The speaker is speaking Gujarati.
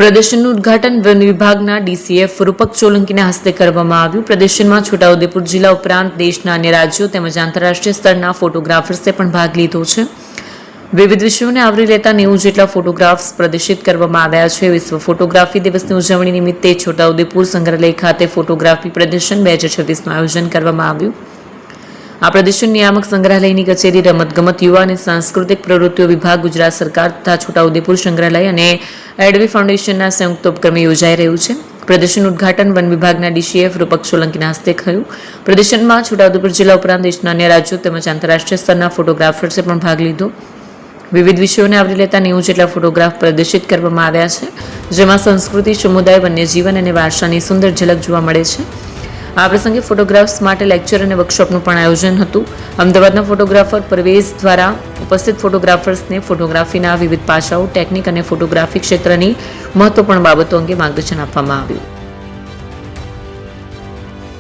પ્રદર્શનનું ઉદ્ઘાટન વન વિભાગના ડીસીએફ રૂપક સોલંકીના હસ્તે કરવામાં આવ્યું. પ્રદર્શનમાં છોટાઉદેપુર જિલ્લા ઉપરાંત દેશના અન્ય રાજ્યો તેમજ આંતરરાષ્ટ્રીય સ્તરના ફોટોગ્રાફર્સે પણ ભાગ લીધો છે. વિવિધ વિષયોને આવરી લેતા 90 જેટલા ફોટોગ્રાફ્સ પ્રદર્શિત કરવામાં આવ્યા છે. વિશ્વ ફોટોગ્રાફી દિવસની ઉજવણી નિમિત્તે છોટાઉદેપુર સંગ્રહાલય ખાતે ફોટોગ્રાફી પ્રદર્શન 2026નું આયોજન કરવામાં આવ્યું. આ પ્રદર્શન નિયામક સંગ્રહાલયની કચેરી, રમતગમત, યુવા અને સાંસ્કૃતિક પ્રવૃત્તિઓ વિભાગ, ગુજરાત સરકાર તથા છોટાઉદેપુર સંગ્રહાલય અને એડવી ફાઉન્ડેશનના સંયુક્ત ઉપક્રમે યોજાઈ રહ્યું છે. પ્રદર્શન ઉદ્ઘાટન વન વિભાગના ડીસીએફ રૂપક સોલંકીના હસ્તે થયું. પ્રદર્શનમાં છોટાઉદેપુર જિલ્લા ઉપરાંત દેશના અન્ય રાજ્યો તેમજ આંતરરાષ્ટ્રીય સ્તરના ફોટોગ્રાફર્સે પણ ભાગ લીધો. વિવિધ વિષયોને આવરી લેતા 90 જેટલા ફોટોગ્રાફ પ્રદર્શિત કરવામાં આવ્યા છે, જેમાં સંસ્કૃતિ, સમુદાય, વન્યજીવન અને વારસાની સુંદર ઝલક જોવા મળે છે. આ પ્રસંગે ફોટોગ્રાફ્સ માટે લેક્ચર અને વર્કશોપનું પણ આયોજન હતું. અમદાવાદના ફોટોગ્રાફર પરવેઝ દ્વારા ઉપસ્થિત ફોટોગ્રાફર્સને ફોટોગ્રાફીના વિવિધ પાસાઓ, ટેકનિક અને ફોટોગ્રાફી ક્ષેત્રની મહત્વપૂર્ણ બાબતો અંગે માર્ગદર્શન આપવામાં આવ્યું.